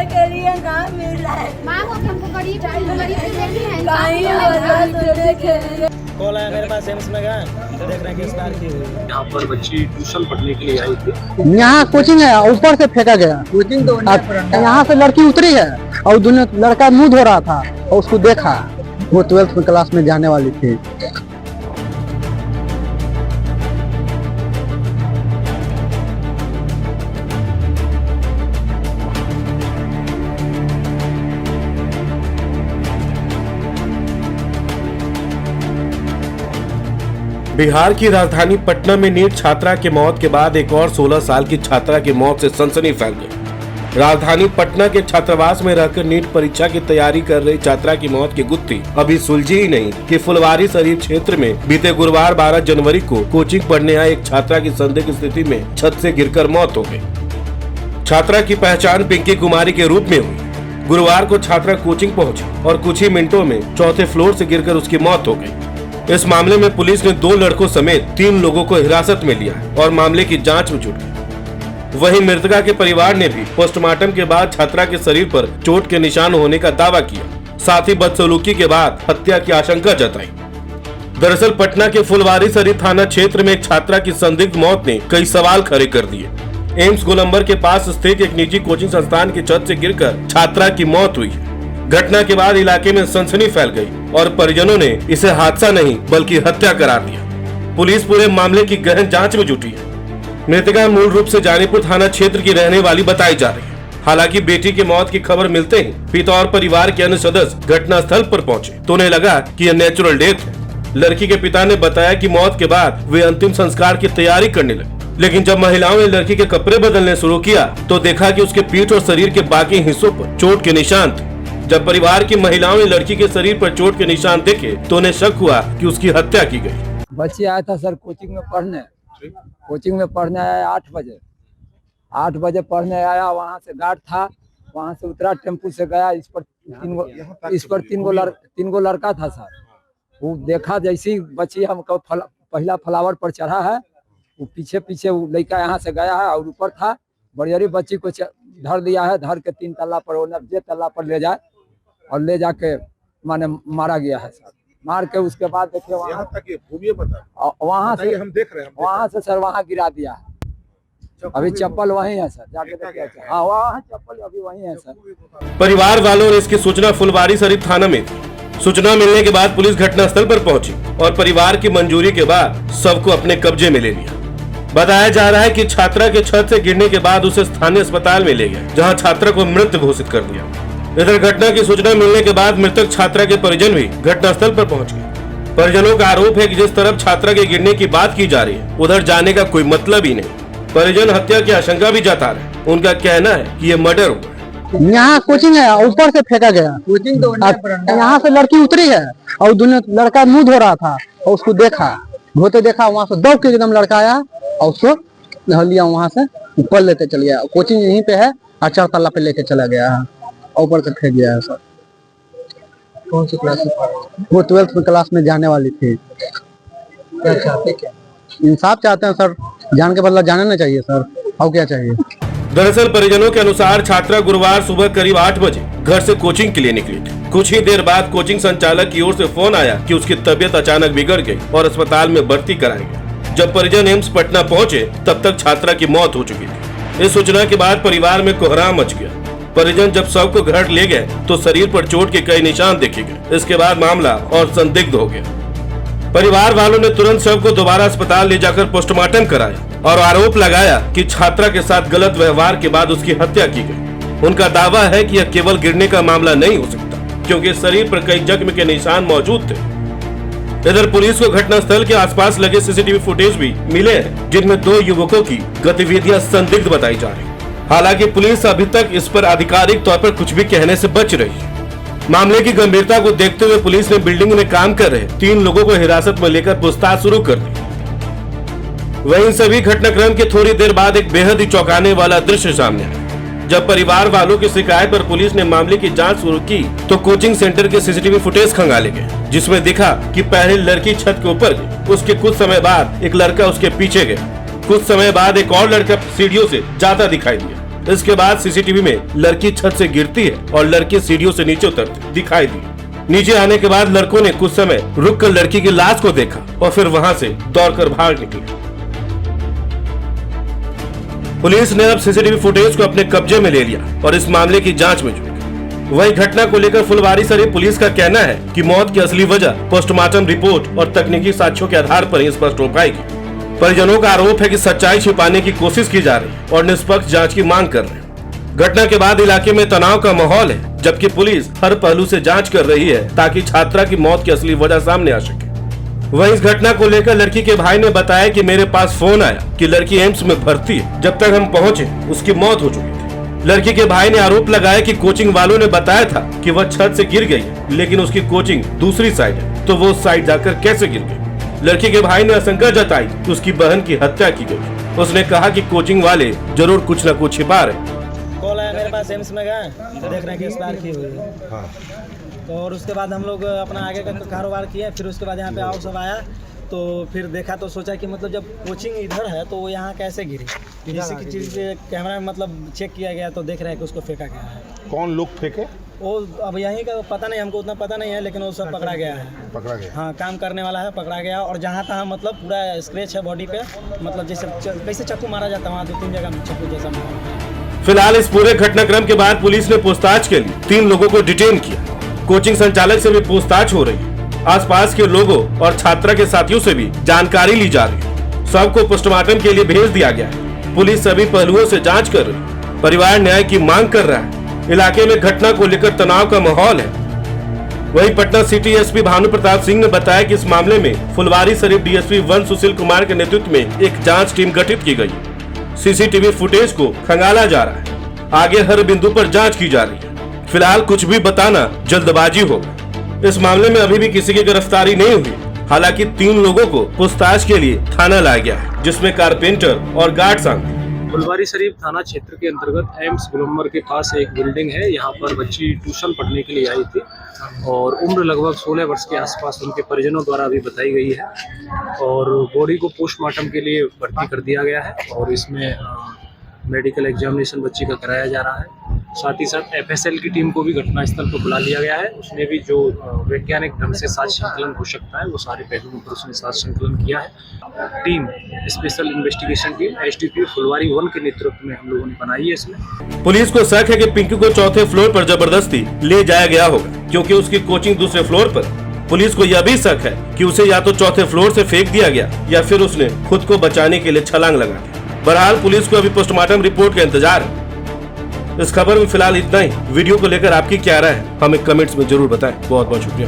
के लिए कहाँ मिल रहा है। माँ को हमको गरीब की बेटी है। कॉल आया मेरे पास, एम्स में गए तो देख रहे हैं गिरफ्तार की हुई। यहाँ पर बच्ची ट्यूशन पढ़ने के लिए आई थी। यहाँ कोचिंग है, ऊपर से फेंका गया कोचिंग, तो यहाँ से लड़की उतरी है और दोनों लड़का मुंह धो रहा था और उसको देखा, वो 12th क्लास में जाने वाली थी। बिहार की राजधानी पटना में नीट छात्रा की मौत के बाद एक और 16 साल की छात्रा की मौत से सनसनी फैल गई। राजधानी पटना के छात्रावास में रहकर नीट परीक्षा की तैयारी कर रही छात्रा की मौत की गुत्थी अभी सुलझी ही नहीं कि फुलवारीशरीफ क्षेत्र में बीते गुरुवार 12 जनवरी को कोचिंग पढ़ने आए एक छात्रा की संदिग्ध स्थिति में छत से गिरकर मौत हो गई। छात्रा की पहचान पिंकी कुमारी के रूप में हुई। गुरुवार को छात्रा कोचिंग पहुंची और कुछ ही मिनटों में चौथे फ्लोर से गिरकर उसकी मौत हो गई। इस मामले में पुलिस ने 2 लड़कों समेत 3 लोगों को हिरासत में लिया है और मामले की जांच में जुट गई। वहीं मृतका के परिवार ने भी पोस्टमार्टम के बाद छात्रा के शरीर पर चोट के निशान होने का दावा किया, साथ ही बदसलूकी के बाद हत्या की आशंका जताई। दरअसल पटना के फुलवारीशरीफ थाना क्षेत्र में एक छात्रा की संदिग्ध मौत ने कई सवाल खड़े कर दिए। एम्स गोलंबर के पास स्थित एक निजी कोचिंग संस्थान की छत से गिरकर छात्रा की मौत हुई है। घटना के बाद इलाके में सनसनी फैल गई और परिजनों ने इसे हादसा नहीं बल्कि हत्या करार दिया। पुलिस पूरे मामले की गहन जांच में जुटी है। मृतका मूल रूप से जानीपुर थाना क्षेत्र की रहने वाली बताई जा रही है। हालांकि बेटी की मौत की खबर मिलते ही पिता और परिवार के अन्य सदस्य घटनास्थल पर पहुंचे तो उन्हें लगा कि यह नेचुरल डेथ है। लड़की के पिता ने बताया कि मौत के बाद वे अंतिम संस्कार की तैयारी करने लगे, लेकिन जब महिलाओं ने लड़की के कपड़े बदलने शुरू किया तो देखा कि उसके पीठ और शरीर के बाकी हिस्सों पर चोट के निशान थे। जब परिवार की महिलाओं ने लड़की के शरीर पर चोट के निशान देखे तो उन्हें शक हुआ कि उसकी हत्या की गई। बच्ची आया था सर कोचिंग में पढ़ने आया 8 बजे पढ़ने आया। वहाँ से गार्ड था, वहाँ से उतरा, टेम्पू से गया। इस पर तीन गो लड़का था सर। वो देखा जैसे ही बच्ची हमको पहला फ्लावर पर चढ़ा है, वो पीछे वो लड़का यहाँ से गया है और ऊपर था। बड़ी बच्ची को धर दिया है, धर के 3 तल्ला पर, जे तल्ला पर ले जाए और ले जाके माने मारा गया है सर। मार के उसके बाद देखिए वहाँ से सर वहाँ गिरा दिया है। अभी चप्पल वहीं है सर, जाके देखिए। हाँ, वहाँ चप्पल अभी वहीं है सर। परिवार वालों ने इसकी सूचना फुलवारीशरीफ थाना में दी। सूचना मिलने के बाद पुलिस घटनास्थल पर पहुंची और परिवार की मंजूरी के बाद शव को अपने कब्जे में ले लिया। बताया जा रहा है कि छात्रा के छत से गिरने के बाद उसे स्थानीय अस्पताल में ले गए, जहां छात्रा को मृत घोषित कर दिया। इधर घटना की सूचना मिलने के बाद मृतक छात्रा के परिजन भी घटनास्थल पर पहुंच गए। परिजनों का आरोप है कि जिस तरफ छात्रा के गिरने की बात की जा रही है उधर जाने का कोई मतलब ही नहीं। परिजन हत्या की आशंका भी जता रहे। उनका कहना है कि ये मर्डर हुआ। यहाँ कोचिंग है, ऊपर से फेंका गया कोचिंग, तो यहाँ से लड़की उतरी है और दोनों लड़का मुंह धो रहा था और उसको देखा, धोते देखा, वहाँ से दौड़ के एकदम लड़का आया और उसको लिया, वहाँ से ऊपर लेते चल गया। कोचिंग यहीं पे है और 4 तल्ला पे लेके चला गया है, ऊपर से फेंक गया है सर। कौन सी क्लास में? वो 12th क्लास में जाने वाली थी। क्या चाहते, क्या इंसाफ चाहते हैं सर, जान के बदला जाना नहीं चाहिए सर, और क्या चाहिए। दरअसल परिजनों के अनुसार छात्रा गुरुवार सुबह करीब 8 बजे घर से कोचिंग के लिए निकली थी। कुछ ही देर बाद कोचिंग संचालक की ओर से फोन आया कि उसकी तबीयत अचानक बिगड़ गई और अस्पताल में भर्ती कराई गई। जब परिजन एम्स पटना पहुंचे तब तक छात्रा की मौत हो चुकी थी। इस सूचना के बाद परिवार में कोहराम मच गया। परिजन जब शव को घर ले गए तो शरीर पर चोट के कई निशान देखे गए। इसके बाद मामला और संदिग्ध हो गया। परिवार वालों ने तुरंत शव को दोबारा अस्पताल ले जाकर पोस्टमार्टम कराया और आरोप लगाया कि छात्रा के साथ गलत व्यवहार के बाद उसकी हत्या की गई। उनका दावा है कि यह केवल गिरने का मामला नहीं हो सकता, क्योंकि शरीर पर कई जख्म के निशान मौजूद थे। इधर पुलिस को घटनास्थल के आसपास लगे सीसीटीवी फुटेज भी मिले हैं, जिनमें 2 युवकों की गतिविधियां संदिग्ध बताई जा रही। हालांकि पुलिस अभी तक इस पर आधिकारिक तौर पर कुछ भी कहने से बच रही है। मामले की गंभीरता को देखते हुए पुलिस ने बिल्डिंग में काम कर रहे 3 लोगों को हिरासत में लेकर पूछताछ शुरू कर दी। वहीं सभी घटनाक्रम के थोड़ी देर बाद एक बेहद ही चौंकाने वाला दृश्य सामने आया। जब परिवार वालों की शिकायत पर पुलिस ने मामले की जांच शुरू की तो कोचिंग सेंटर के सीसीटीवी फुटेज खंगाले गए, जिसमें दिखा कि पहले लड़की छत के ऊपर गई, उसके कुछ समय बाद एक लड़का उसके पीछे गया, कुछ समय बाद एक और लड़का सीढ़ियों से जाता दिखाई दिया। इसके बाद सीसीटीवी में लड़की छत से गिरती है और लड़की सीढ़ियों से नीचे उतरती दिखाई दी। नीचे आने के बाद लड़कों ने कुछ समय रुककर लड़की की लाश को देखा और फिर वहां से दौड़कर भाग निकले। पुलिस ने अब सीसीटीवी फुटेज को अपने कब्जे में ले लिया और इस मामले की जांच में जुट गई। वहीं घटना को लेकर फुलवारीशरीफ पुलिस का कहना है कि मौत की असली वजह पोस्टमार्टम रिपोर्ट और तकनीकी साक्ष्यों के आधार पर ही स्पष्ट हो पाएगी। परिजनों का आरोप है कि सच्चाई छिपाने की कोशिश की जा रही है और निष्पक्ष जांच की मांग कर रहे हैं। घटना के बाद इलाके में तनाव का माहौल है, जबकि पुलिस हर पहलू से जांच कर रही है ताकि छात्रा की मौत की असली वजह सामने आ सके। वहीं इस घटना को लेकर लड़की के भाई ने बताया कि मेरे पास फोन आया कि लड़की एम्स में भर्ती है। जब तक हम पहुंचे उसकी मौत हो चुकी थी। लड़की के भाई ने आरोप लगाया कि कोचिंग वालों ने बताया था कि वह छत से गिर गई, लेकिन उसकी कोचिंग दूसरी साइड है, तो वो उस साइड जाकर कैसे गिर गई। लड़की के भाई ने आशंका जताई कि उसकी बहन की हत्या की गई। उसने कहा कि कोचिंग वाले जरूर कुछ न कुछ छिपा रहे। कॉल आया मेरे पास, एम्स में गए तो देख रहे हैं कि एक्सपायर की हुई है। तो और उसके बाद हम लोग अपना आगे का कारोबार किया। फिर उसके बाद यहाँ पे आओ सब आया तो फिर देखा तो सोचा कि मतलब जब कोचिंग इधर है तो वो यहाँ कैसे गिरी। किसी की चीज़ से कैमरा में मतलब चेक किया गया तो देख रहे हैं कि उसको फेंका गया है। कौन लोग फेंके? वो अब यहीं का पता नहीं, हमको उतना पता नहीं है, लेकिन वो सब पकड़ा गया है। पकड़ा गया? हाँ, काम करने वाला है, पकड़ा गया। और जहाँ तहाँ मतलब पूरा स्क्रैच है बॉडी पे, मतलब जैसे कैसे चाकू मारा जाता है वहाँ 2-3 जगह में चाकू जैसा मारा। फिलहाल इस पूरे घटनाक्रम के बाद पुलिस ने पूछताछ के लिए 3 लोगों को डिटेन किया। कोचिंग संचालक से भी पूछताछ हो रही है। आसपास के लोगों और छात्रा के साथियों से भी जानकारी ली जा रही है। सबको पोस्टमार्टम के लिए भेज दिया गया है। पुलिस सभी पहलुओं से जांच कर रही है। परिवार न्याय की मांग कर रहा है। इलाके में घटना को लेकर तनाव का माहौल है। वहीं पटना सिटी एसपी भानु प्रताप सिंह ने बताया कि इस मामले में फुलवारीशरीफ डीएसपी 1 सुशील कुमार के नेतृत्व में एक जांच टीम गठित की गई है। सीसीटीवी फुटेज को खंगाला जा रहा है। आगे हर बिंदु पर जांच की जा रही है। फिलहाल कुछ भी बताना जल्दबाजी होगा। इस मामले में अभी भी किसी की गिरफ्तारी नहीं हुई। हालांकि 3 लोगों को पूछताछ के लिए थाना लाया गया है, जिसमें कारपेंटर और गार्ड शामिल। फुलवारीशरीफ थाना क्षेत्र के अंतर्गत एम्स गुलंबर के पास एक बिल्डिंग है। यहाँ पर बच्ची ट्यूशन पढ़ने के लिए आई थी और उम्र लगभग 16 वर्ष के आसपास उनके परिजनों द्वारा अभी बताई गई है। और बॉडी को पोस्टमार्टम के लिए भर्ती कर दिया गया है और इसमें मेडिकल एग्जामिनेशन बच्ची का कराया जा रहा है। साथ ही साथ एफएसएल की टीम को भी घटनास्थल पर बुला लिया गया है। उसने भी जो वैज्ञानिक ढंग से साक्ष्य संकलन हो सकता है वो सारे पहलुओं पर उसने साक्ष्य संकलन किया है। Team special investigation team SDP Phulwari 1 के नेतृत्व में हम लोगों ने बनाई है। इसमें पुलिस को शक है कि पिंकू को 4थे फ्लोर पर जबरदस्ती ले जाया गया होगा, क्योंकि उसकी कोचिंग दूसरे फ्लोर पर। पुलिस को यह भी शक है कि उसे या तो 4थे फ्लोर से फेंक दिया गया या फिर उसने खुद को बचाने के लिए छलांग लगा दी। बहरहाल पुलिस को अभी पोस्टमार्टम रिपोर्ट का इंतजार है। इस खबर में फिलहाल इतना ही। वीडियो को लेकर आपकी क्या राय है हमें कमेंट्स में जरूर बताएं। बहुत बहुत शुक्रिया।